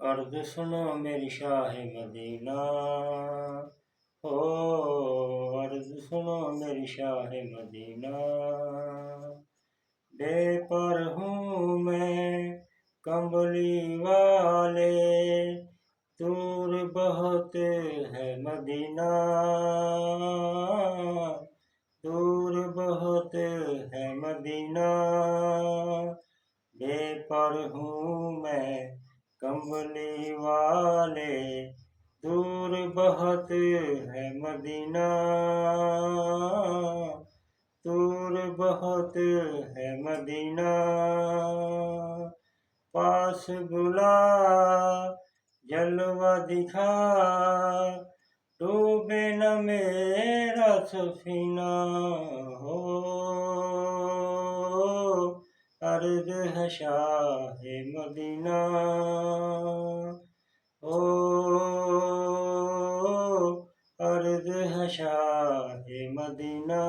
अर्ज़ सुनो मेरी शाह मदीना, हो अर्ज़ सुनो मेरी शाह मदीना। बेपर हूँ मैं कंबली वाले, दूर बहुत है मदीना, दूर बहुत है मदीना। बेपर हूँ मैं कंबली वाले, दूर बहुत है मदीना, दूर बहुत है मदीना। पास बुला जलवा दिखा, डूबे न मेरा सफीना, हो अर्ज़ है शाह मदीना, ओ अर्ज़ है शाह मदीना।